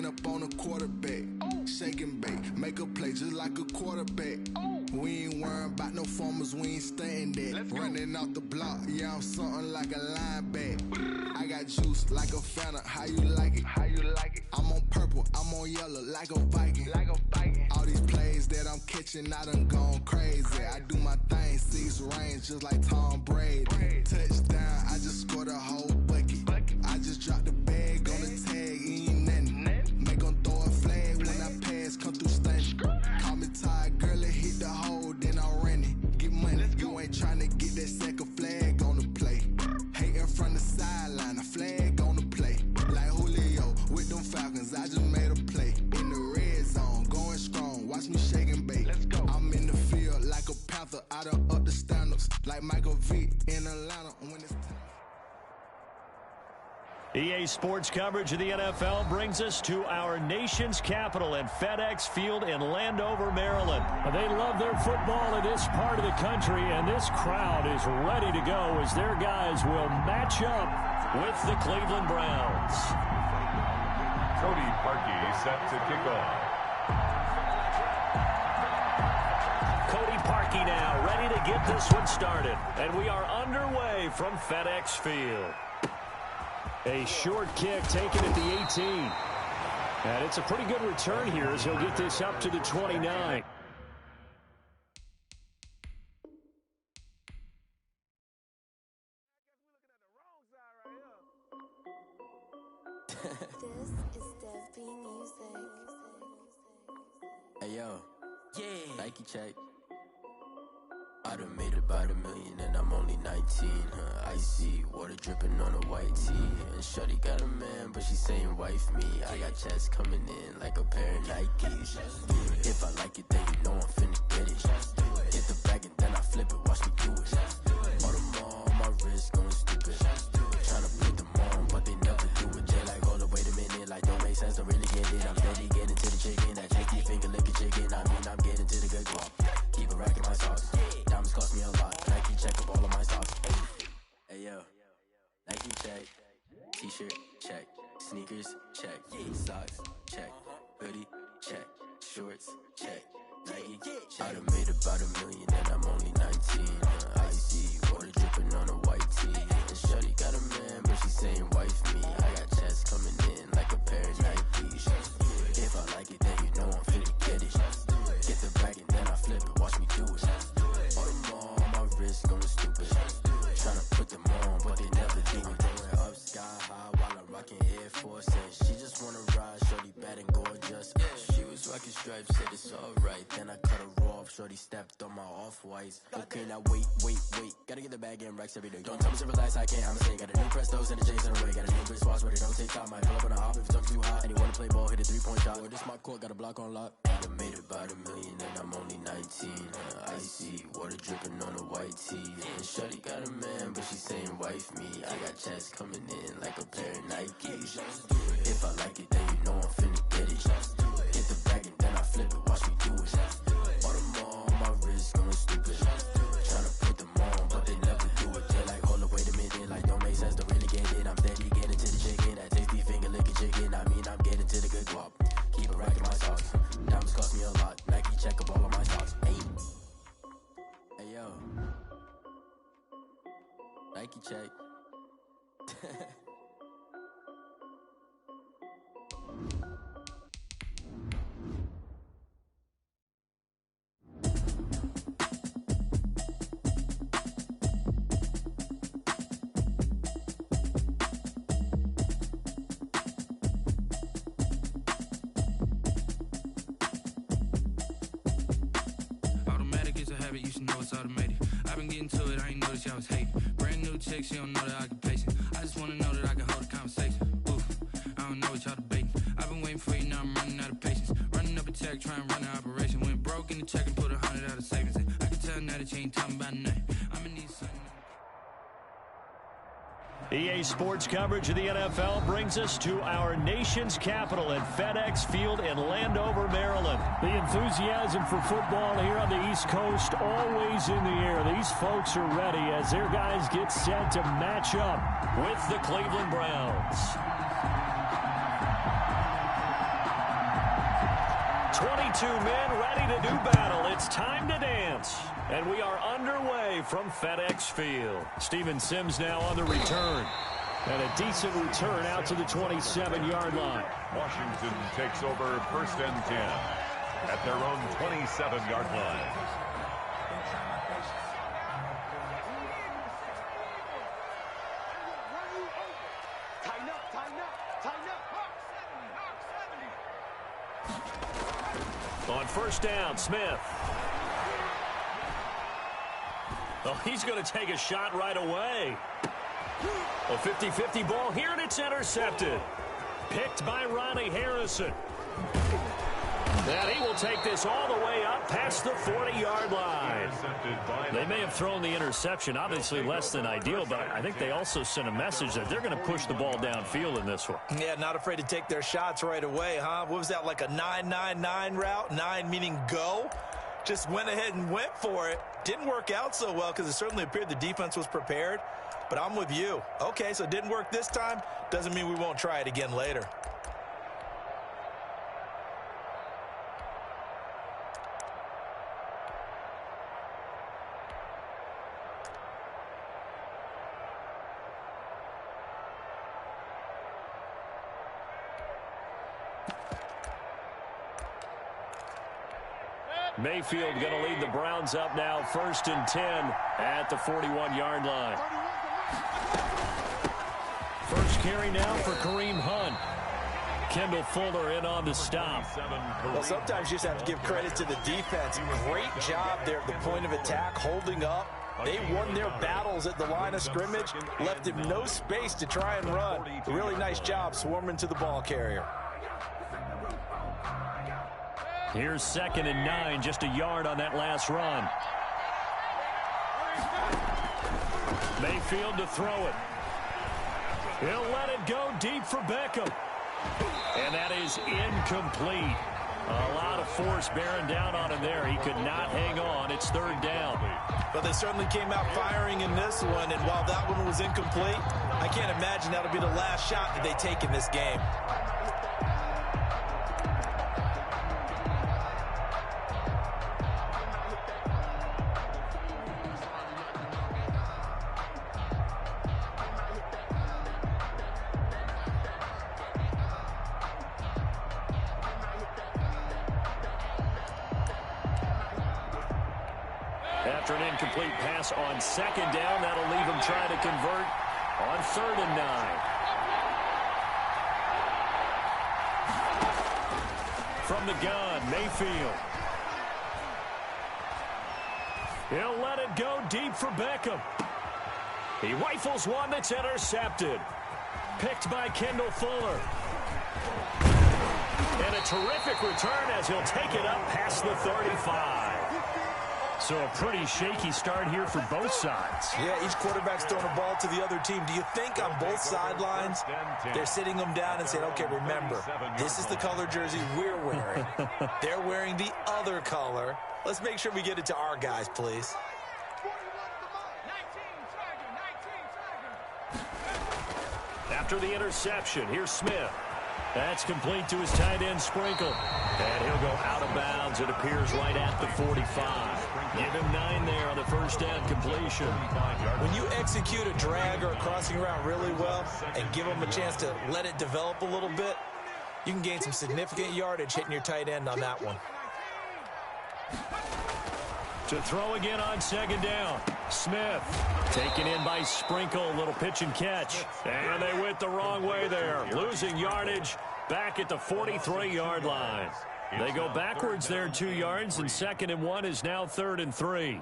up on a quarterback. Shake and bake, make a play just like a quarterback. We ain't worrying about no formers, we ain't staying there. Running off the block, yeah, I'm something like a linebacker. I got juice like a Fanta, how you like it? How you like it? I'm on purple, I'm on yellow like a Viking. Like a Viking. All these plays that I'm catching, I done gone crazy. I do my thing, 6 range just like Tom Brady. Touchdown, I just scored a whole bucket. I just dropped the bag on the tag, ain't nothing. Make 'em throw a flag when I pass, come through stunning. Call me tired, girl, it hit the hole, then I ran it. Get money, you ain't tryna get that second flag on the play. Hating from the sideline, a flag on the play. Like Julio with them Falcons, I just made a play. In the red zone, going strong, watch me shake and bake. I'm in the field like a Panther, I done up the standards. Like Michael Vick in Atlanta when it's time. EA Sports coverage of the NFL brings us to our nation's capital at FedEx Field in Landover, Maryland. They love their football in this part of the country, and this crowd is ready to go as their guys will match up with the Cleveland Browns. Cody Parkey set to kick off. Cody Parkey now ready to get this one started. And we are underway from FedEx Field. A short kick taken at the 18. And it's a pretty good return here as he'll get this up to the 29. This is Dev B Music. Hey yo, yeah, Nike check. I done made about $1 million and I'm only 19. Icy water dripping on a white tee. And shorty got a man, but she saying wife me. I got checks coming in like a pair of Nikes. If I like it, then you know I'm finna get it. Get the bag and then I flip it, watch me do it. All them on my wrist going stupid. Tryna put them on, but they never do it. They like, hold up, wait a minute, like don't make sense, don't really get it. I'm steady getting to the chicken, that chicky finger licking chicken. I mean, I'm getting to the good guap. Keep a rack in my sauce. Diamonds cost me a lot. Nike check up all of my socks. Hey yo, Nike check. T-shirt check. Sneakers check. Socks check. Hoodie check. Shorts check. Nike check. I done made about $1 million and I'm only 19. Icy water dripping on a white tee. And shorty got a man, but she saying wife me. I got checks coming in like a pair of Nikes. If I like it, then you know I'm finna get it. Get the bag and then I flip it, watch me do it. All them on my wrist going stupid. Tryna put them on, but they never do it. Going up sky high while I'm rocking Air Force. And she just wanna ride, shorty bad and gorgeous. She was rocking stripes, said it's alright. Then I cut her off, shorty stepped on my off-whites. Okay, now wait. Gotta get the bag and racks every day. Don't tell me to relax, I can't, I'ma say. Got a new Prestos and the J's in the way. Got a new Chris Watch, but it don't take time. Might pull up on a hop if it talks too hot. And you wanna play ball, hit a 3-point shot. Or this my court, got a block on lock. I done made about $1 million and I'm only 19. Icy water dripping on a white tee. And shorty got a man, but she saying wife me. I got checks coming in like a pair of Nikes. If I like it, then you know I'm finna get it. Get the bag and then I flip it, watch me do it. All them on my wrist going stupid. Tryna put them on, but they never do it. They like, hold up, wait a minute, like don't make sense, don't really get it. I'm steady getting to the chicken, that tasty finger licking chicken. I mean, I'm getting to the good guap. Keep a rack in my socks. Diamonds cost me a lot. Nike check up all of my stocks. Hey yo, Nike check. You should know it's automated. I've been getting to it, I ain't noticed y'all was hating. Brand new chick, she don't know the occupation. I just wanna know that I can hold a conversation. Oof, I don't know what y'all debating. I've been waiting for you, now I'm running out of patience. Running up a check, trying to run an operation. Went broke in the check and put 100 out of savings in. I can tell now that you ain't talking about nothing. I'ma need something. EA Sports coverage of the NFL brings us to our nation's capital at FedEx Field in Landover, Maryland. The enthusiasm for football here on the East Coast always in the air. These folks are ready as their guys get set to match up with the Cleveland Browns. 22 men ready to do battle. It's time to dance. And we are underway from FedEx Field. Steven Sims now on the return. And a decent return out to the 27-yard line. Washington takes over 1st and 10 at their own 27-yard line. On 1st down, Smith. Oh, he's going to take a shot right away. A 50-50 ball here, and it's intercepted. Picked by Ronnie Harrison. And he will take this all the way up past the 40-yard line. They may have thrown the interception, obviously less than ideal, but I think they also sent a message that they're going to push the ball downfield in this one. Yeah, not afraid to take their shots right away, huh? What was that, like a 9-9-9 route? 9 meaning go? Just went ahead and went for it. Didn't work out so well because it certainly appeared the defense was prepared. But I'm with you. Okay, so it didn't work this time. Doesn't mean we won't try it again later. Mayfield going to lead the Browns up now, 1st and 10 at the 41-yard line. First carry now for Kareem Hunt. Kendall Fuller in on the stop. Well, sometimes you just have to give credit to the defense. Great job there at the point of attack, holding up. They won their battles at the line of scrimmage, left him no space to try and run. A really nice job swarming to the ball carrier. Here's 2nd and 9, just a yard on that last run. Mayfield to throw it. He'll let it go deep for Beckham. And that is incomplete. A lot of force bearing down on him there. He could not hang on. It's 3rd down. But they certainly came out firing in this one, and while that one was incomplete, I can't imagine that'll be the last shot that they take in this game. After an incomplete pass on 2nd down, that'll leave him trying to convert on 3rd and 9. From the gun, Mayfield. He'll let it go deep for Beckham. He rifles one that's intercepted. Picked by Kendall Fuller. And a terrific return as he'll take it up past the 35. So a pretty shaky start here for both sides. Yeah, each quarterback's throwing a ball to the other team. Do you think on both sidelines they're sitting them down and saying, okay, remember, this is the color jersey we're wearing. They're wearing the other color. Let's make sure we get it to our guys, please. After the interception, here's Smith. That's complete to his tight end, Sprinkle. And he'll go out of bounds, it appears, right at the 45. Give him 9 there on the 1st down completion. When you execute a drag or a crossing route really well and give them a chance to let it develop a little bit, you can gain some significant yardage hitting your tight end on that one. To throw again on 2nd down. Smith taken in by Sprinkle. Little pitch and catch. And they went the wrong way there. Losing yardage back at the 43-yard line. They go backwards there 2 yards, and 2nd and 1 is now 3rd and 3.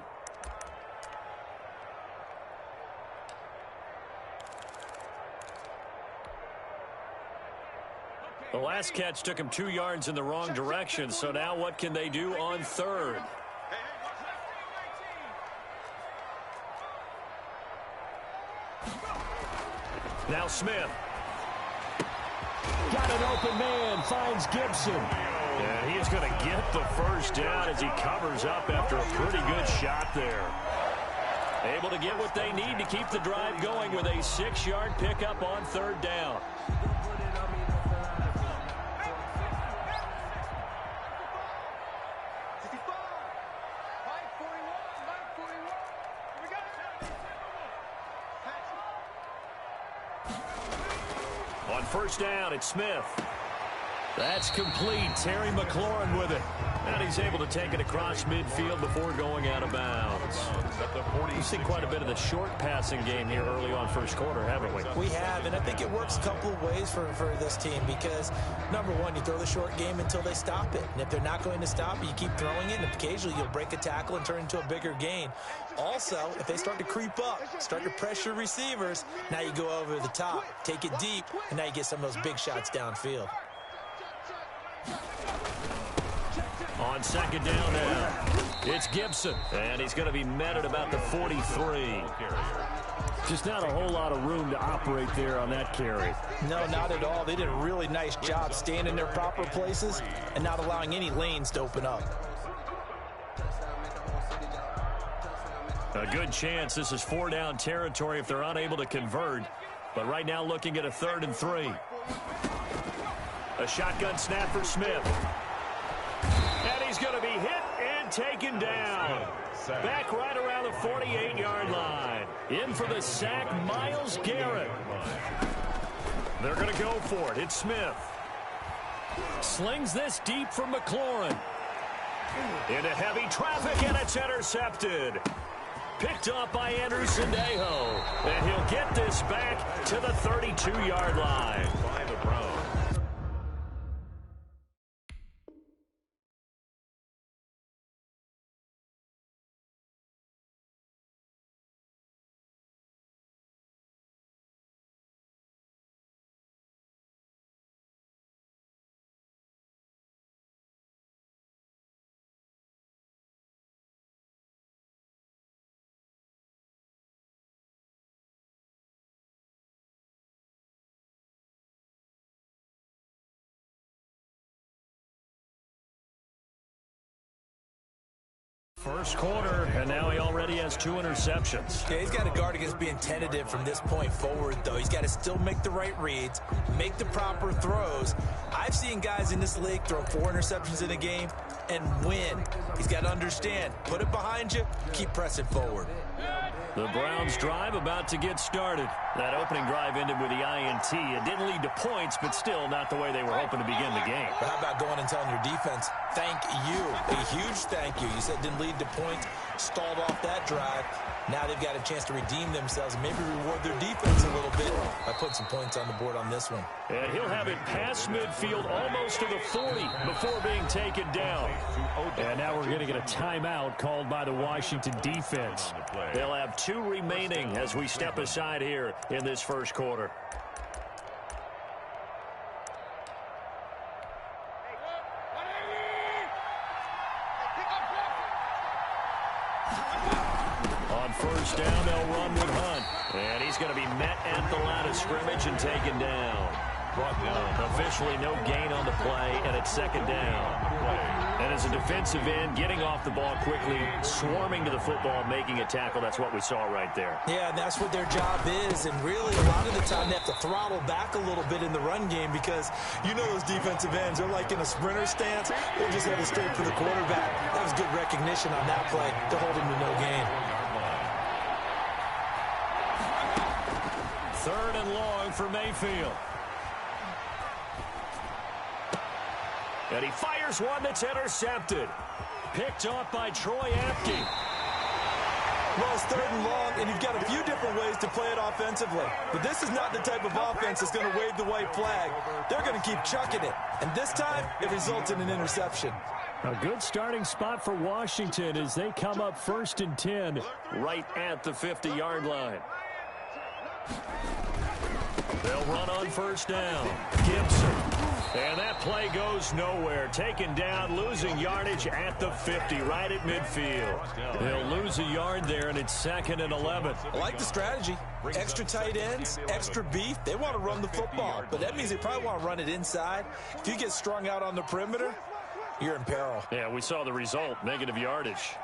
The last catch took him 2 yards in the wrong direction, so now what can they do on 3rd? Now Smith. Got an open man, finds Gibson. And he is going to get the 1st down as he covers up after a pretty good shot there. Able to get what they need to keep the drive going with a 6-yard pickup on 3rd down. On first down, it's Smith. That's complete. Terry McLaurin with it. And he's able to take it across midfield before going out of bounds. We've seen quite a bit of the short passing game here early on first quarter, haven't we? We have, and I think it works a couple of ways for this team because, number one, you throw the short game until they stop it. And if they're not going to stop it, you keep throwing it, and occasionally you'll break a tackle and turn into a bigger gain. Also, if they start to creep up, start to pressure receivers, now you go over the top, take it deep, and now you get some of those big shots downfield. On second down now, it's Gibson, and he's going to be met at about the 43. Just not a whole lot of room to operate there on that carry. No, not at all. They did a really nice job staying in their proper places and not allowing any lanes to open up. A good chance this is 4-down territory if they're unable to convert. But right now looking at a 3rd and 3. A shotgun snap for Smith. And he's going to be hit and taken down. Back right around the 48-yard line. In for the sack, Myles Garrett. They're going to go for it. It's Smith. Slings this deep from McLaurin. Into heavy traffic, and it's intercepted. Picked up by Andrew Sendejo. And he'll get this back to the 32-yard line. By the Browns. First quarter, and now he already has 2 interceptions. Yeah, he's got to guard against being tentative from this point forward, though. He's got to still make the right reads, make the proper throws. I've seen guys in this league throw 4 interceptions in a game and win. He's got to understand, put it behind you, keep pressing forward. The Browns drive about to get started. That opening drive ended with the INT. It didn't lead to points, but still not the way they were hoping to begin the game. But how about going and telling your defense, thank you, a huge thank you. You said it didn't lead to points, stalled off that drive. Now they've got a chance to redeem themselves and maybe reward their defense a little bit by putting some points on the board on this one. And he'll have it past midfield almost to the 40 before being taken down. And now we're going to get a timeout called by the Washington defense. They'll have 2 remaining as we step aside here in this first quarter. On first down, they'll run with Hunt. And he's going to be met at the line of scrimmage and taken down. Brought down. Officially no gain on the play, and it's second down. And as a defensive end, getting off the ball quickly, swarming to the football, making a tackle, that's what we saw right there. Yeah, and that's what their job is. And really, a lot of the time, they have to throttle back a little bit in the run game because you know those defensive ends, they're like in a sprinter stance. They're just headed straight for the quarterback. That was good recognition on that play to hold him to no gain. 3rd and long for Mayfield. And he fires one that's intercepted. Picked off by Troy Apke. Well, it's 3rd and long, and you've got a few different ways to play it offensively. But this is not the type of offense that's going to wave the white flag. They're going to keep chucking it. And this time, it results in an interception. A good starting spot for Washington as they come up 1st and 10. Right at the 50-yard line. They'll run on first down. Gibson. And that play goes nowhere. Taken down, losing yardage at the 50, right at midfield. They'll lose a yard there, and it's 2nd and 11. I like the strategy. Extra tight ends, extra beef. They want to run the football, but that means they probably want to run it inside. If you get strung out on the perimeter, you're in peril. Yeah, we saw the result, negative yardage.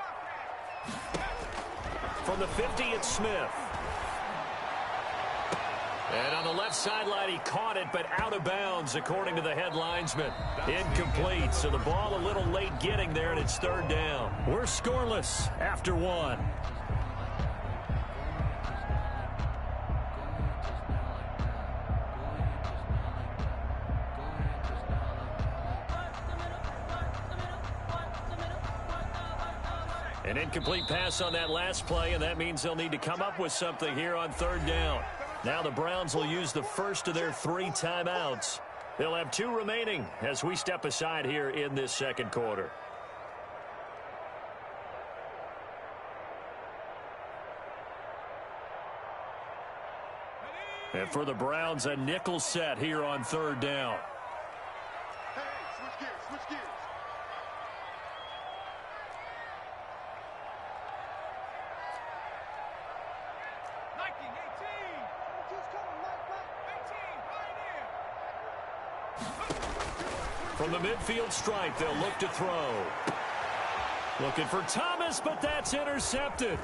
From the 50, it's Smith. And on the left sideline, he caught it, but out of bounds, according to the head linesman. Incomplete, so the ball a little late getting there, and it's 3rd down. We're scoreless after 1. An incomplete pass on that last play, and that means they'll need to come up with something here on third down. Now the Browns will use the first of their 3 timeouts. They'll have 2 remaining as we step aside here in this second quarter. And for the Browns, a nickel set here on third down. Hey, switch gears, switch gears. From the midfield stripe, they'll look to throw. Looking for Thomas, but that's intercepted.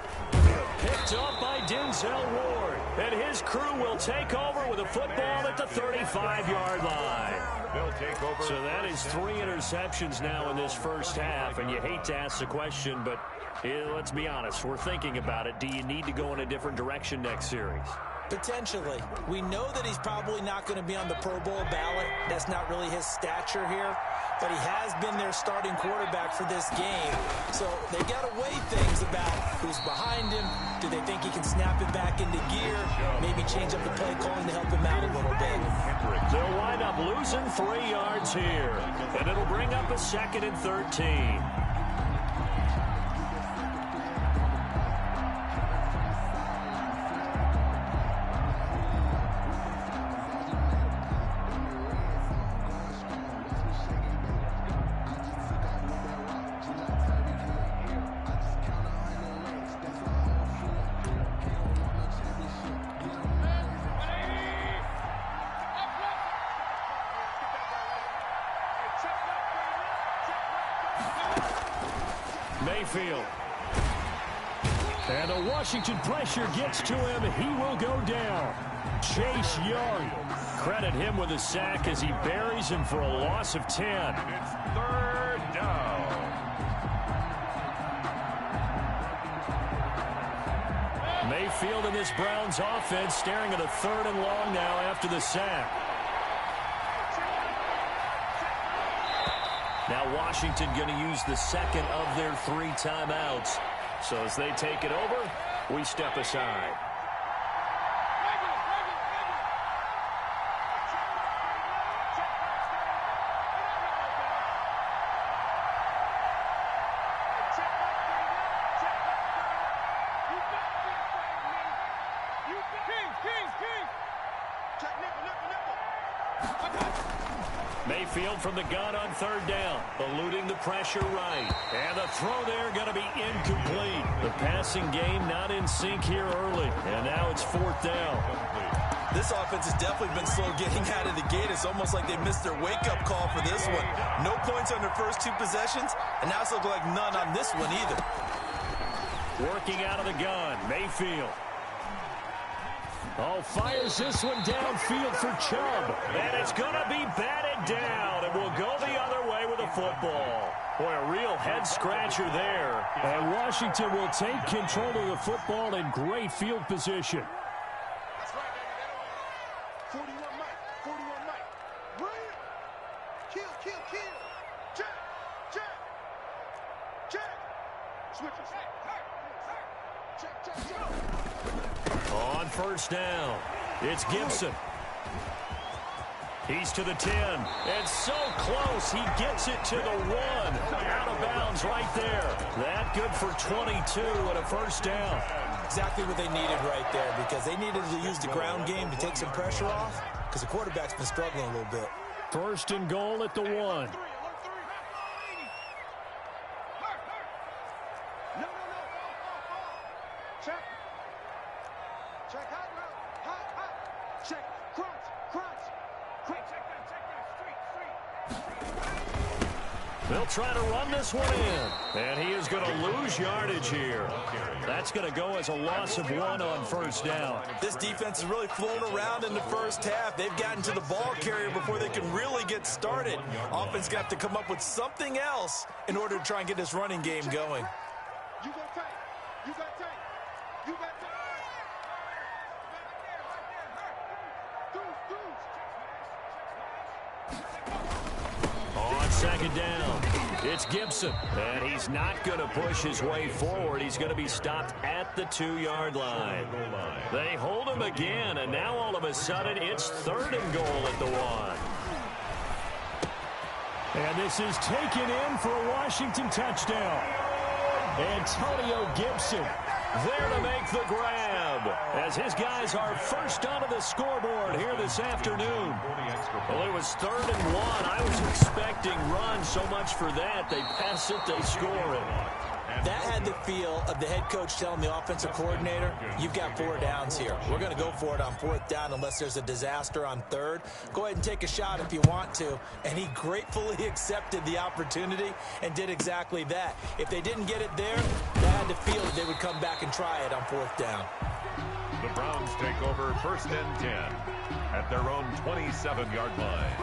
Picked up by Denzel Ward. And his crew will take over with a football at the 35-yard line. They'll take over. So that is 3 interceptions now in this first half. And you hate to ask the question, but let's be honest. We're thinking about it. Do you need to go in a different direction next series? Potentially. We know that he's probably not going to be on the Pro Bowl ballot. That's not really his stature here. But he has been their starting quarterback for this game. So they've got to weigh things about who's behind him. Do they think he can snap it back into gear? Maybe change up the play calling to help him out a little bit. They'll wind up losing 3 yards here. And it'll bring up a 2nd and 13. Mayfield. And the Washington pressure gets to him. He will go down. Chase Young. Credit him with a sack as he buries him for a loss of 10. It's third down. Mayfield and this Browns offense staring at a 3rd and long now after the sack. Now Washington going to use the 2nd of their 3 timeouts. So as they take it over, we step aside. Mayfield from the gun on 3rd down, eluding the pressure right. And the throw there going to be incomplete. The passing game not in sync here early. And now it's 4th down. This offense has definitely been slow getting out of the gate. It's almost like they missed their wake-up call for this one. No points on their first 2 possessions, and now it's looking like none on this one either. Working out of the gun, Mayfield. Oh, fires this one downfield for Chubb. And it's going to be batted down. And will go the other way with the football. Boy, a real head-scratcher there. And Washington will take control of the football in great field position. That's right, baby. 41 Mike. 41 Mike. Right. Kill. Check. Switches. Check. On 1st down, it's Gibson. He's to the 10, and so close, he gets it to the 1. Out of bounds right there. That good for 22 and a 1st down. Exactly what they needed right there, because they needed to use the ground game to take some pressure off, because the quarterback's been struggling a little bit. 1st and goal at the 1. They'll try to run this one in. And he is going to lose yardage here. That's going to go as a loss of 1 on 1st down. This defense has really flown around in the first half. They've gotten to the ball carrier before they can really get started. Offense got to come up with something else in order to try and get this running game going. You got tape. On 2nd down, It's Gibson, and he's not going to push his way forward. He's going to be stopped at the 2-yard line. They hold him again, and now all of a sudden it's 3rd and goal at the 1. And this is taken in for a Washington touchdown. Antonio Gibson there to make the grab as his guys are first onto the scoreboard here this afternoon. Well, it was 3rd and 1. I was expecting run so much for that. They pass it, they score it. That had the feel of the head coach telling the offensive coordinator, you've got 4 downs here. We're going to go for it on 4th down unless there's a disaster on 3rd. Go ahead and take a shot if you want to. And he gratefully accepted the opportunity and did exactly that. If they didn't get it there, they had the feel that they would come back and try it on 4th down. The Browns take over 1st and 10 at their own 27-yard line.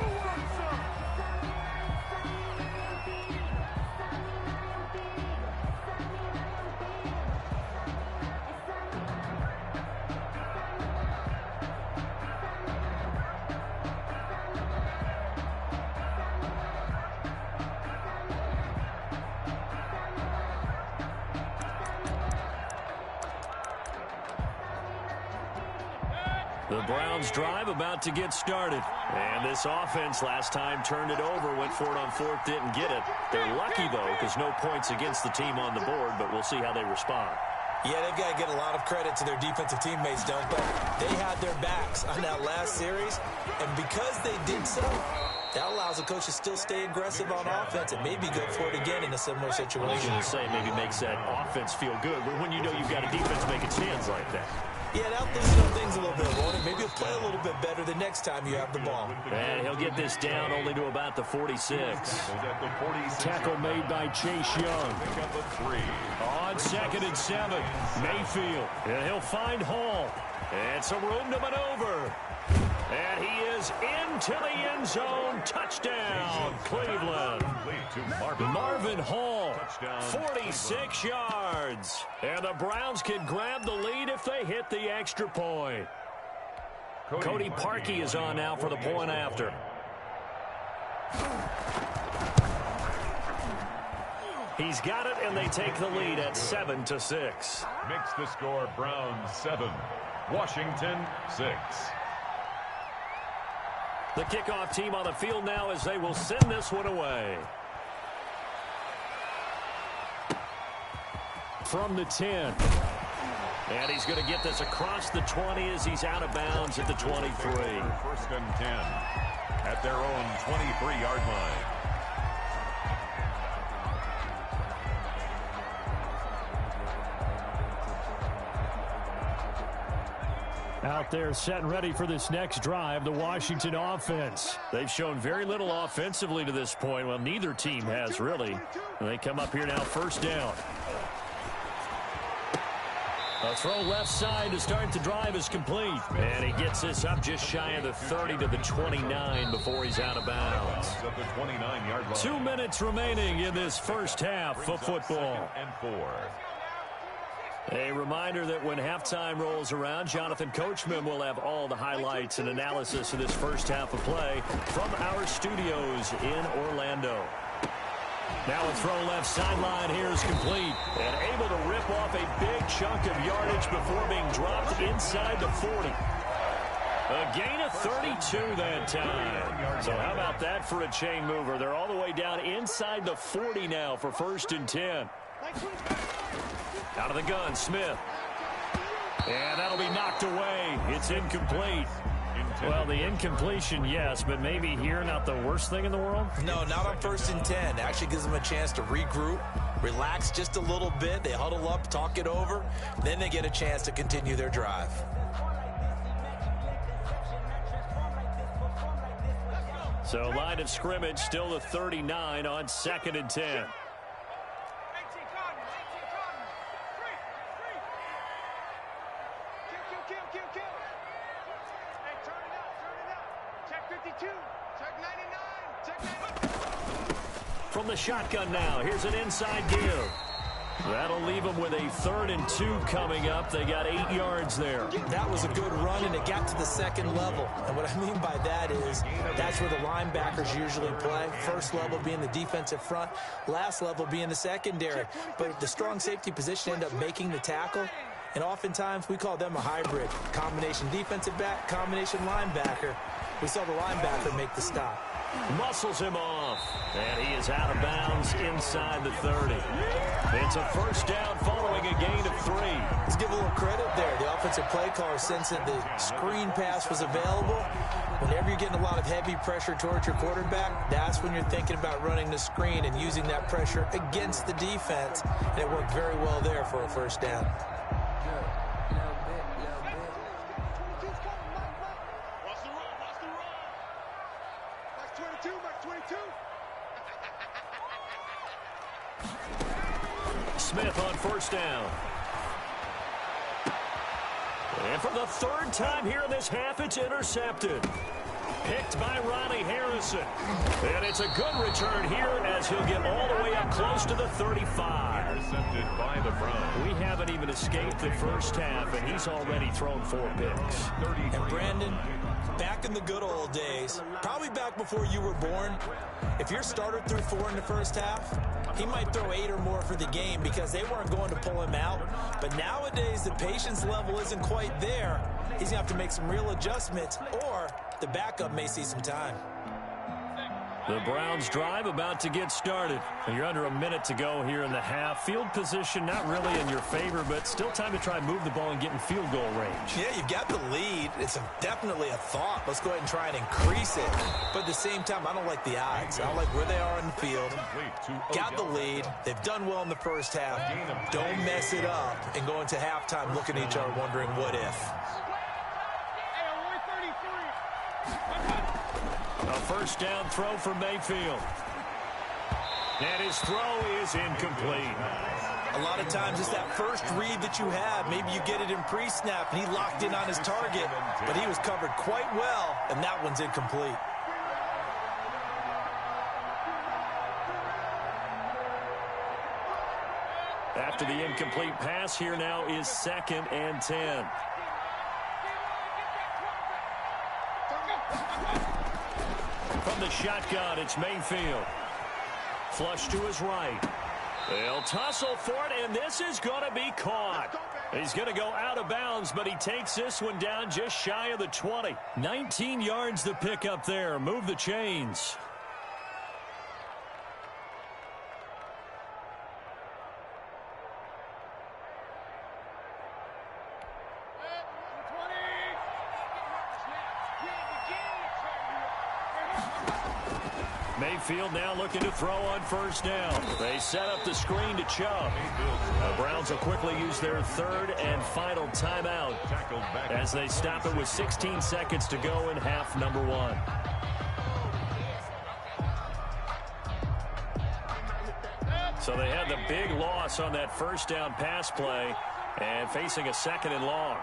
The Browns drive about to get started. And this offense last time turned it over, went for it on 4th, didn't get it. They're lucky, though, because no points against the team on the board, but we'll see how they respond. Yeah, they've got to get a lot of credit to their defensive teammates, don't they? They had their backs on that last series, and because they did so, that allows the coach to still stay aggressive on offense and maybe go for it again in a similar situation. I was going to say maybe makes that offense feel good, but when you know you've got a defense making stands like that. Yeah, that'll loosen up things a little bit, won't it? Maybe you'll play a little bit better the next time you have the ball. And he'll get this down only to about the 46. Tackle made by Chase Young. On 2nd and 7, Mayfield. And he'll find Hall. And some room to maneuver. And he is into the end zone. Touchdown, Cleveland. Marvin Hall, 46 yards. And the Browns can grab the lead if they hit the extra point. Cody Parkey is on now for the point after. He's got it, and they take the lead at 7-6. Makes the score Browns 7, Washington 6. The kickoff team on the field now as they will send this one away. From the 10. And he's going to get this across the 20 as he's out of bounds at the 23. 1st and 10 at their own 23-yard line. Out there set and ready for this next drive, the Washington offense. They've shown very little offensively to this point. Well, neither team has really. And they come up here now 1st down. A throw left side to start the drive is complete. And he gets this up just shy of the 30 to the 29 before he's out of bounds. 2 minutes remaining in this first half of football. A reminder that when halftime rolls around, Jonathan Coachman will have all the highlights and analysis of this first half of play from our studios in Orlando. Now a throw left sideline here is complete and able to rip off a big chunk of yardage before being dropped inside the 40. A gain of 32 that time. So how about that for a chain mover? They're all the way down inside the 40 now for 1st and 10. Out of the gun, Smith. And that'll be knocked away. It's incomplete. Well, the incompletion, yes, but maybe here not the worst thing in the world? No, not on 1st and 10. Actually gives them a chance to regroup, relax just a little bit. They huddle up, talk it over. Then they get a chance to continue their drive. So line of scrimmage still the 39 on 2nd and 10. From the shotgun now, here's an inside give. That'll leave them with a 3rd and 2 coming up. They got 8 yards there. That was a good run, and it got to the second level. And what I mean by that is that's where the linebackers usually play. First level being the defensive front, last level being the secondary. But the strong safety position ended up making the tackle. And oftentimes we call them a hybrid. Combination defensive back, combination linebacker. We saw the linebacker make the stop. Muscles him off, and he is out of bounds inside the 30. It's a 1st down following a gain of 3. Let's give a little credit there. The offensive play caller sensed that the screen pass was available. Whenever you're getting a lot of heavy pressure towards your quarterback, that's when you're thinking about running the screen and using that pressure against the defense. And it worked very well there for a 1st down. Smith on 1st down. And for the 3rd time here in this half, it's intercepted. Picked by Ronnie Harrison. And it's a good return here as he'll get all the way up close to the 35. Intercepted by the Browns. We haven't even escaped the 1st half, and he's already thrown 4 picks. And Brandon, back in the good old days, probably back before you were born, if your starter threw 4 in the 1st half, he might throw 8 or more for the game because they weren't going to pull him out. But nowadays, the patience level isn't quite there. He's going to have to make some real adjustments, or the backup may see some time. The Browns drive about to get started. You're under a minute to go here in the half. Field position not really in your favor, but still time to try and move the ball and get in field goal range. Yeah, you've got the lead. It's definitely a thought. Let's go ahead and try and increase it. But at the same time, I don't like the odds. I don't like where they are in the field. Got the lead. They've done well in the 1st half. Don't mess it up and go into halftime looking at each other wondering what if. A 1st down throw for Mayfield. And his throw is incomplete. A lot of times it's that first read that you have. Maybe you get it in pre-snap, and he locked in on his target, but he was covered quite well, and that one's incomplete. After the incomplete pass, here now is 2nd and 10. From the shotgun, it's Mayfield. Flush to his right. They'll tussle for it, and this is going to be caught. He's going to go out of bounds, but he takes this one down just shy of the 20. 19 yards to pick up there. Move the chains. Mayfield now looking to throw on 1st down. They set up the screen to Chubb. The Browns will quickly use their 3rd and final timeout as they stop it with 16 seconds to go in half number 1. So they had the big loss on that 1st down pass play and facing a 2nd and long.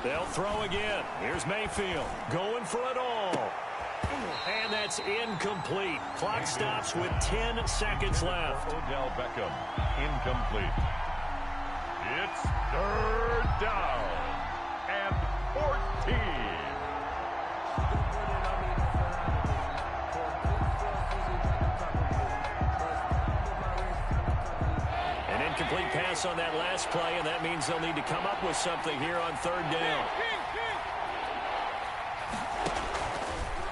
They'll throw again. Here's Mayfield going for it all. And that's incomplete. Clock stops with 10 seconds left. Odell Beckham, incomplete. It's 3rd down and 14. An incomplete pass on that last play, and that means they'll need to come up with something here on 3rd down.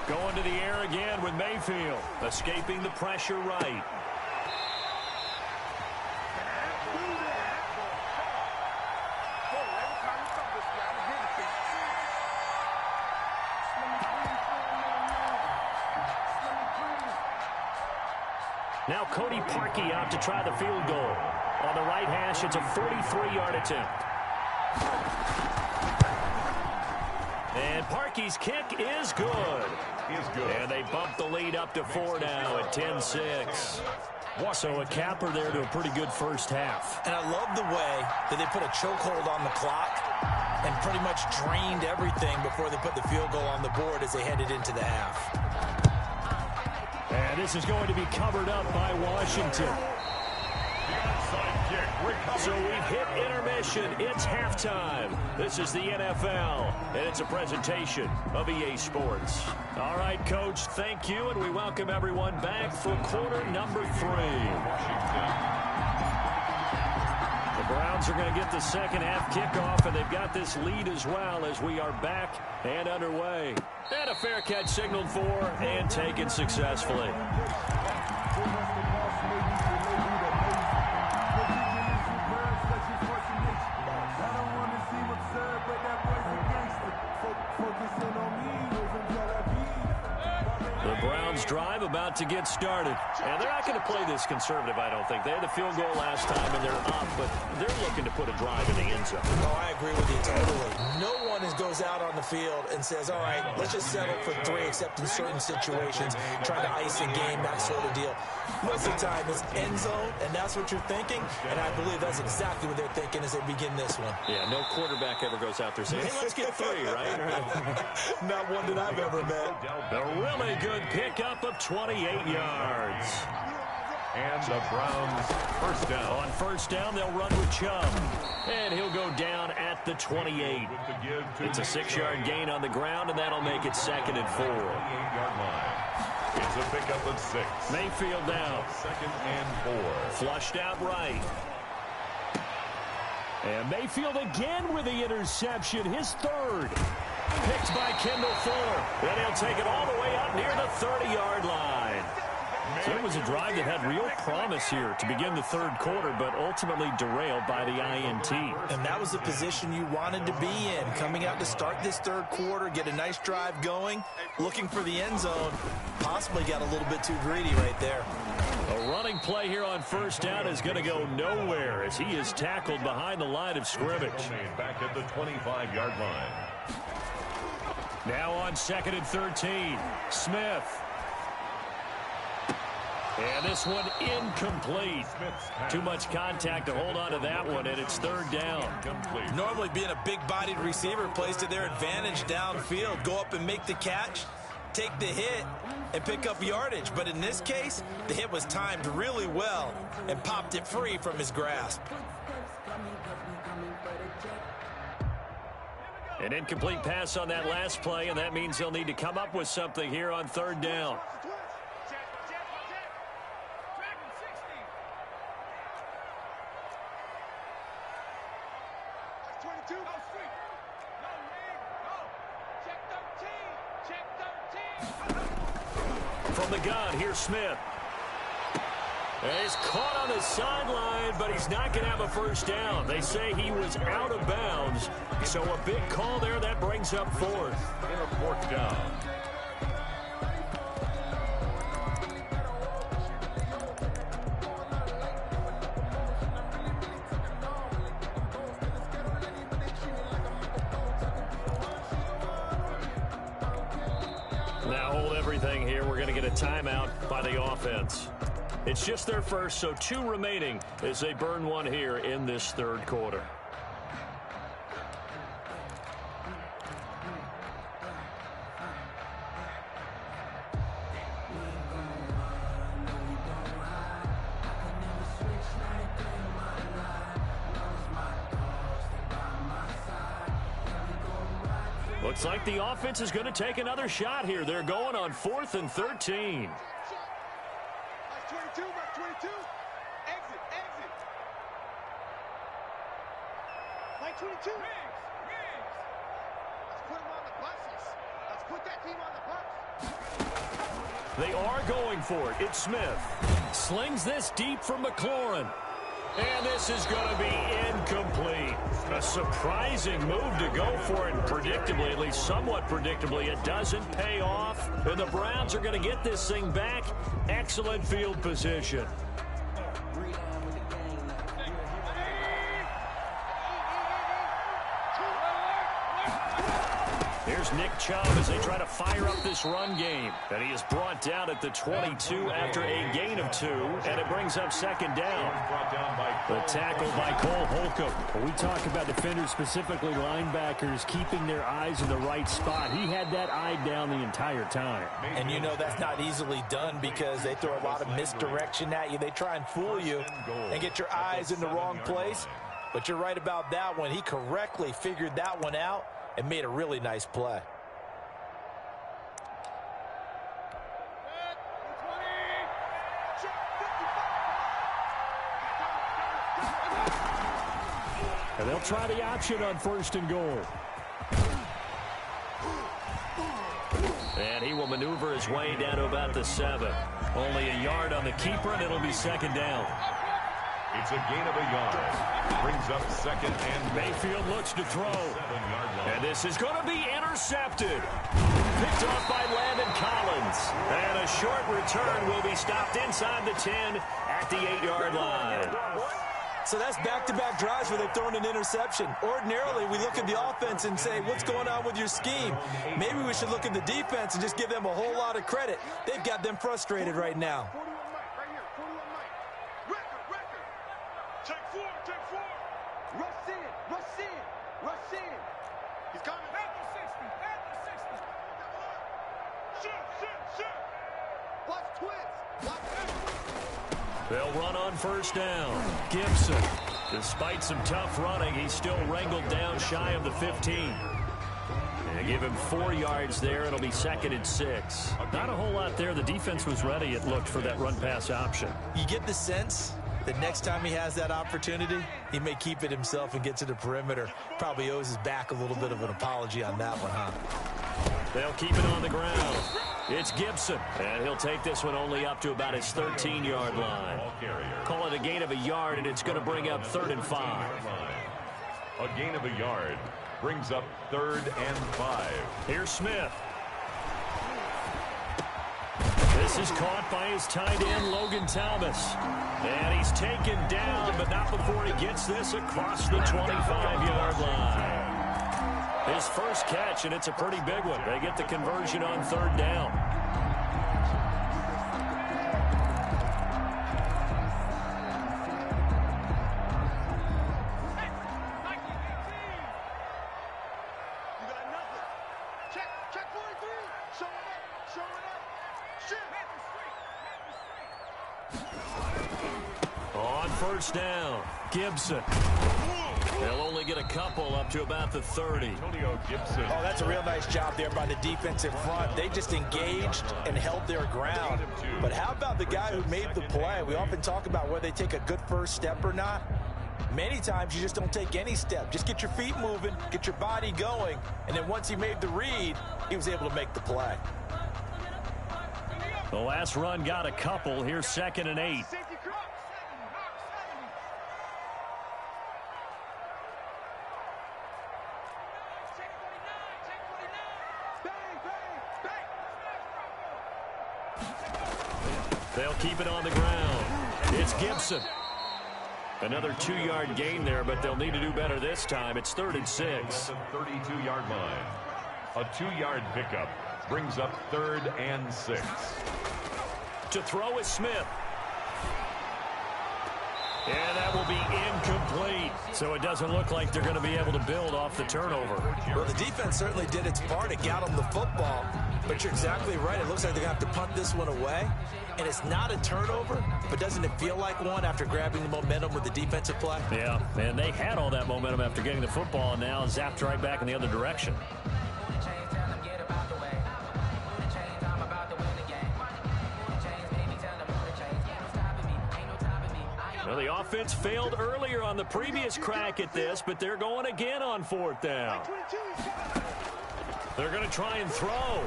Going to the air again with Mayfield, escaping the pressure right. Now Cody Parkey out to try the field goal. On the right hash, it's a 43-yard attempt. And Parkey's kick is good. And they bump the lead up to 4 now at 10-6. So a capper there to a pretty good 1st half. And I love the way that they put a chokehold on the clock. and pretty much drained everything before they put the field goal on the board as they headed into the half. And this is going to be covered up by Washington. So we've hit intermission. It's halftime. This is the NFL, and it's a presentation of EA Sports. All right, Coach, thank you, and we welcome everyone back for quarter number 3. The Browns are going to get the second half kickoff, and they've got this lead as well as we are back and underway. And a fair catch signaled for and taken successfully. The Browns drive about to get started. And they're not going to play this conservative, I don't think. They had the field goal last time, and they're up, but they're looking to put a drive in the end zone. Oh, I agree with you totally. No one goes out on the field and says, all right, let's just settle for 3, except in certain situations, trying to ice a game, that sort of deal. Most of the time, it's end zone, and that's what you're thinking, and I believe that's exactly what they're thinking as they begin this one. Yeah, no quarterback ever goes out there saying, hey, let's get 3, right? Not one that I've ever met. A really good pickup of 28 yards. And the Browns first down. On first down, they'll run with Chubb. And he'll go down at the 28. It's a 6-yard gain on the ground, and that'll make it 2nd and 4. It's a pickup of 6. Mayfield down. 2nd and 4. Flushed out right. And Mayfield again with the interception, his 3rd. Picked by Kendall Fuller. Then he'll take it all the way up near the 30-yard line. So it was a drive that had real promise here to begin the 3rd quarter, but ultimately derailed by the INT. And that was the position you wanted to be in. Coming out to start this 3rd quarter, get a nice drive going, looking for the end zone. Possibly got a little bit too greedy right there. A running play here on first down is going to go nowhere as he is tackled behind the line of scrimmage. Back at the 25-yard line. Now on 2nd and 13, Smith. And this one incomplete. Too much contact to hold on to that one, and it's 3rd down. Normally being a big-bodied receiver plays to their advantage downfield. Go up and make the catch, take the hit, and pick up yardage. But in this case, the hit was timed really well and popped it free from his grasp. An incomplete pass on that last play, and that means they'll need to come up with something here on 3rd down. From the gun, here's Smith. And he's caught on the sideline, but he's not going to have a first down. They say he was out of bounds. So a big call there that brings up 4th. And a 4th down. Now hold everything here. We're going to get a timeout by the offense. It's just their first, so 2 remaining as they burn one here in this 3rd quarter. Looks like the offense is going to take another shot here. They're going on 4th and 13. 22, 22. Exit, exit. 22. Let's put him on the buses. Let's put that team on the bus. They are going for it. It's Smith. Slings this deep from McLaurin. And this is going to be incomplete. A surprising move to go for it, and predictably, at least somewhat predictably, it doesn't pay off. And the Browns are going to get this thing back. Excellent field position. Here's here's Nick Chubb as they try to fire up this run game. And he is brought down at the 22 after a gain of 2, and it brings up second down. The tackle by Cole Holcomb. When we talk about defenders, specifically linebackers, keeping their eyes in the right spot. He had that eye down the entire time. And you know that's not easily done because they throw a lot of misdirection at you. They try and fool you and get your eyes in the wrong place. But you're right about that one. He correctly figured that one out and made a really nice play. And they'll try the option on 1st and goal. And he will maneuver his way down to about the 7. Only a yard on the keeper, and it'll be second down. It's a gain of a yard. Brings up second and Mayfield looks to throw. And this is going to be intercepted. Picked off by Landon Collins. And a short return will be stopped inside the 10 at the 8-yard line. So that's back-to-back drives where they've thrown an interception. Ordinarily, we look at the offense and say, what's going on with your scheme? Maybe we should look at the defense and just give them a whole lot of credit. They've got them frustrated right now. 41 Mike, right here, 41 Mike. Record. Take four. Rush in. He's coming. At the 60. Shoot. Watch twins. They'll run on 1st down. Gibson, despite some tough running, he's still wrangled down shy of the 15. And give him 4 yards there. It'll be 2nd and 6. Not a whole lot there. The defense was ready, it looked, for that run-pass option. You get the sense that next time he has that opportunity, he may keep it himself and get to the perimeter. Probably owes his back a little bit of an apology on that one, huh? They'll keep it on the ground. It's Gibson, and he'll take this one only up to about his 13-yard line. Call it a gain of a yard, and it's going to bring up 3rd and 5. A gain of a yard brings up 3rd and 5. Here's Smith. This is caught by his tight end, Logan Thomas. And he's taken down, but not before he gets this across the 25-yard line. His first catch, and it's a pretty big one. They get the conversion on 3rd down. You got nothing. Check 43. Show it up. Shoot. On 1st down, Gibson. They'll only get a couple up to about the 30. Gibson. Oh, that's a real nice job there by the defensive front. They just engaged and held their ground. But how about the guy who made the play? We often talk about whether they take a good first step or not. Many times you just don't take any step. Just get your feet moving, get your body going, and then once he made the read, he was able to make the play. The last run got a couple. Here's 2nd and 8. They'll keep it on the ground. It's Gibson. Another 2-yard gain there, but they'll need to do better this time. It's 3rd and 6. 32-yard line. A 2-yard pickup brings up 3rd and 6. To throw is Smith. And that will be incomplete. So it doesn't look like they're going to be able to build off the turnover. Well, the defense certainly did its part. It got them the football. But you're exactly right. It looks like they're going to have to punt this one away. And it's not a turnover, but doesn't it feel like one after grabbing the momentum with the defensive play? Yeah, and they had all that momentum after getting the football, and now zapped right back in the other direction. Well, the offense failed earlier on the previous crack at this, but they're going again on 4th down. They're going to try and throw.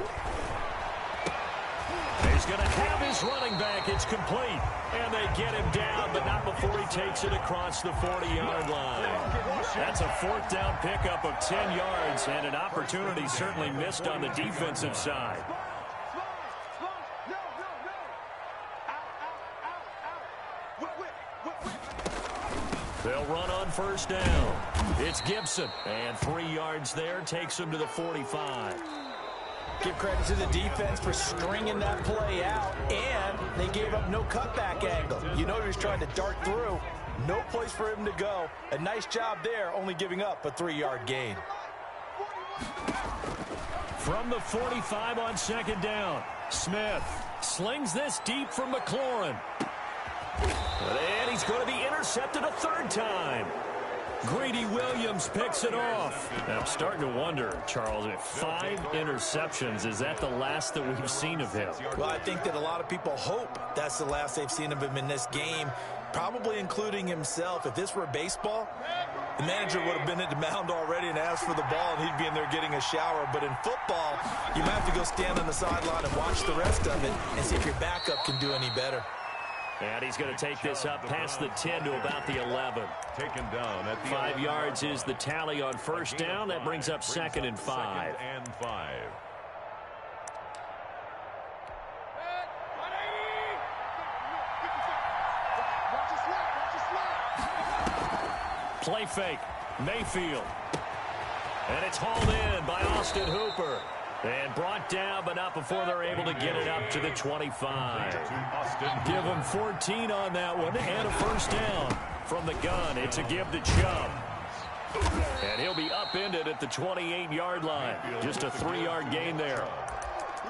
He's going to have his running back. It's complete. And they get him down, but not before he takes it across the 40-yard line. That's a 4th down pickup of 10 yards, and an opportunity certainly missed on the defensive side. They'll run on on first down. It's Gibson. And 3 yards there takes him to the 45. Give credit to the defense for stringing that play out, and they gave up no cutback angle. You know he was trying to dart through. No place for him to go. A nice job there, only giving up a 3-yard gain. From the 45 on second down, Smith slings this deep from McLaurin. And he's going to be intercepted a third time. Greedy Williams picks it off. Now, I'm starting to wonder, Charles, if 5 interceptions, is that the last that we've seen of him? Well, I think that a lot of people hope that's the last they've seen of him in this game, probably including himself. If this were baseball, the manager would have been at the mound already and asked for the ball, and he'd be in there getting a shower. But in football, you might have to go stand on the sideline and watch the rest of it and see if your backup can do any better. And he's going to take this up past the 10 to about the 11. Taken down at the 5 yards is the tally on first down. That brings up second and 5. Second and 5. Play fake. Mayfield. And it's hauled in by Austin Hooper. And brought down, but not before they're able to get it up to the 25. Give him 14 on that one, and a first down. From the gun, it's a give to Chubb. And he'll be upended at the 28-yard line. Just a 3-yard gain there.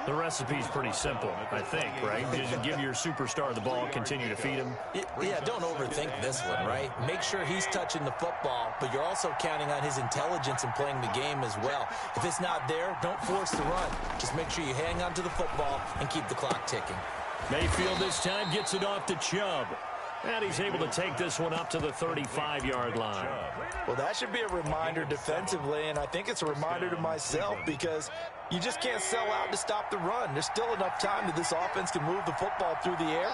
The recipe's pretty simple, I think, right? Just give your superstar the ball, continue to feed him. Yeah, don't overthink this one, right? Make sure he's touching the football, but you're also counting on his intelligence in playing the game as well. If it's not there, don't force the run. Just make sure you hang on to the football and keep the clock ticking. Mayfield this time gets it off to Chubb. And he's able to take this one up to the 35-yard line. Well, that should be a reminder defensively, and I think it's a reminder to myself because you just can't sell out to stop the run. There's still enough time that this offense can move the football through the air,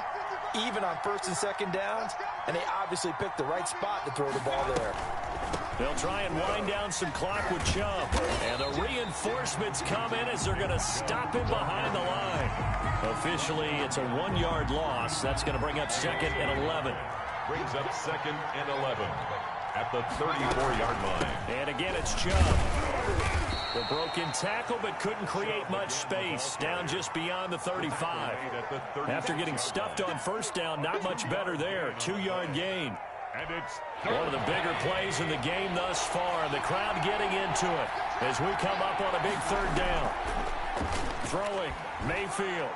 even on first and second downs, and they obviously picked the right spot to throw the ball there. They'll try and wind down some clock with Chubb. And the reinforcements come in as they're going to stop him behind the line. Officially, it's a 1-yard loss. That's going to bring up second and 11. Brings up second and 11 at the 34-yard line. And again, it's Chubb. The broken tackle, but couldn't create much space. Down just beyond the 35. After getting stuffed on first down, not much better there. 2-yard gain. And it's one of the bigger plays in the game thus far. The crowd getting into it as we come up on a big third down. Throwing, Mayfield.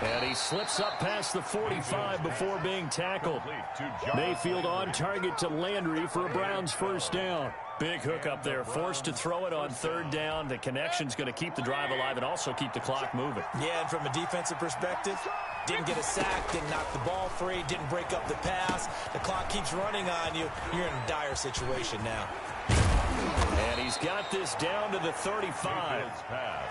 And he slips up past the 45 before being tackled. Mayfield on target to Landry for a Browns first down. Big hook up there, forced to throw it on third down. The connection's going to keep the drive alive and also keep the clock moving. Yeah, and from a defensive perspective, didn't get a sack, didn't knock the ball free, didn't break up the pass. The clock keeps running on you. You're in a dire situation now. And he's got this down to the 35.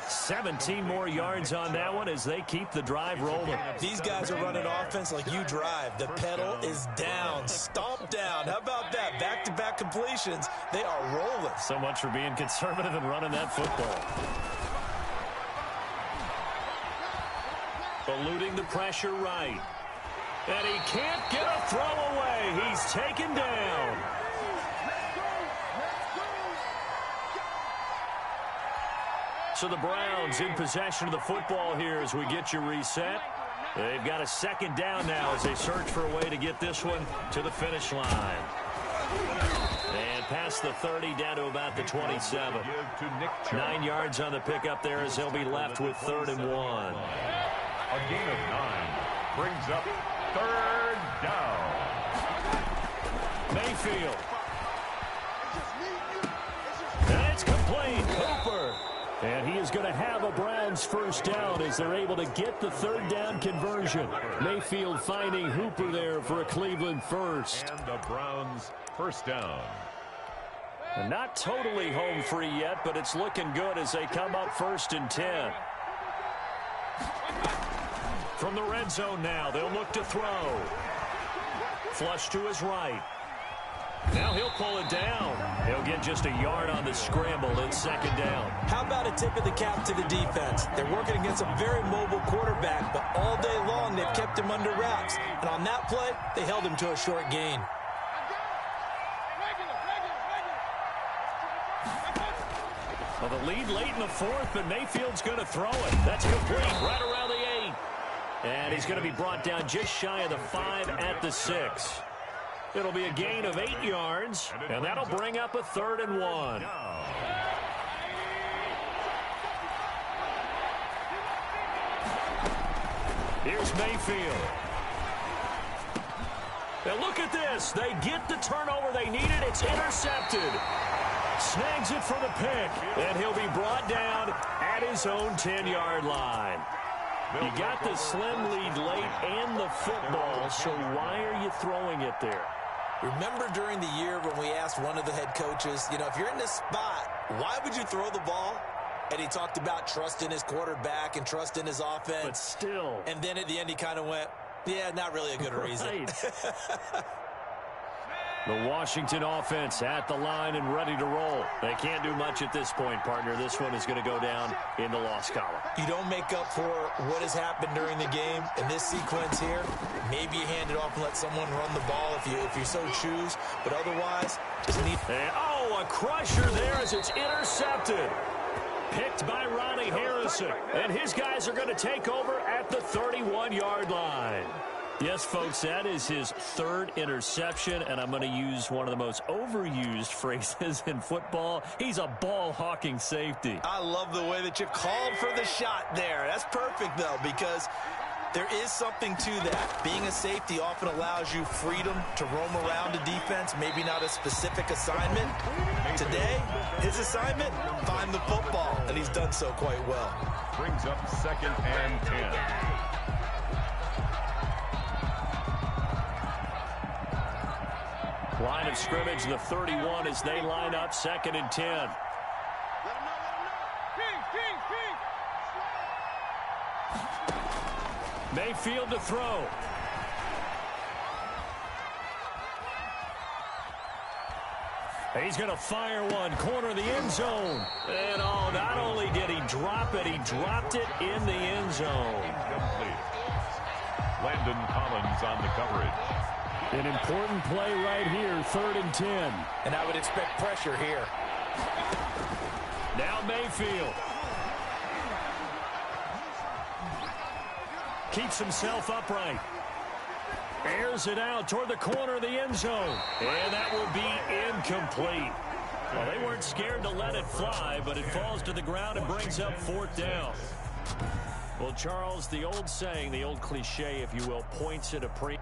17 more yards on that one as they keep the drive rolling. These guys are running offense like you drive. The pedal is down, stomp down. How about that? Back-to-back completions. They are rolling. So much for being conservative and running that football. Eluding the pressure right. And he can't get a throw away. He's taken down. So the Browns in possession of the football here as we get you reset. They've got a second down now as they search for a way to get this one to the finish line. And past the 30 down to about the 27. 9 yards on the pickup there as they'll be left with 3rd and 1. A gain of 9 brings up 3rd down. Mayfield. And it's complete. Hooper. And he is going to have a Browns first down as they're able to get the 3rd down conversion. Mayfield finding Hooper there for a Cleveland first. And the Browns first down. And not totally home free yet, but it's looking good as they come up 1st and 10. From the red zone now, they'll look to throw. Flush to his right. Now he'll pull it down. He'll get just a yard on the scramble. It's 2nd down. How about a tip of the cap to the defense? They're working against a very mobile quarterback, but all day long they've kept him under wraps. And on that play, they held him to a short gain. Well, the lead late in the fourth, but Mayfield's going to throw it. That's complete right around the 8. And he's going to be brought down just shy of the 5 at the 6. It'll be a gain of 8 yards, and that'll bring up a 3rd and 1. Here's Mayfield. Now look at this. They get the turnover they needed. It's intercepted. Snags it for the pick, and he'll be brought down at his own 10-yard line. You got the slim lead late and the football, so why are you throwing it there? Remember during the year when we asked one of the head coaches, if you're in this spot, why would you throw the ball? And he talked about trust in his quarterback and trust in his offense. But still. And then at the end he kind of went, yeah, not really a good reason. Right. The Washington offense at the line and ready to roll. They can't do much at this point, partner. This one is going to go down in the loss column. You don't make up for what has happened during the game in this sequence here. Maybe you hand it off and let someone run the ball if you so choose. But otherwise, just need... And, a crusher there as it's intercepted. Picked by Ronnie Harrison. And his guys are going to take over at the 31-yard line. Yes, folks, that is his 3rd interception, and I'm going to use one of the most overused phrases in football. He's a ball-hawking safety. I love the way that you called for the shot there. That's perfect, though, because there is something to that. Being a safety often allows you freedom to roam around a defense, maybe not a specific assignment. Today, his assignment, find the football, and he's done so quite well. Brings up 2nd and 10. Line of scrimmage, the 31 as they line up 2nd and 10. Mayfield to throw. He's going to fire one, corner of the end zone. And not only did he drop it, he dropped it in the end zone. Incomplete. Landon Collins on the coverage. An important play right here, 3rd and 10. And I would expect pressure here. Now Mayfield. Keeps himself upright. Airs it out toward the corner of the end zone. And that will be incomplete. Well, they weren't scared to let it fly, but it falls to the ground and brings up 4th down. Well, Charles, the old saying, the old cliche, if you will, points at a pre...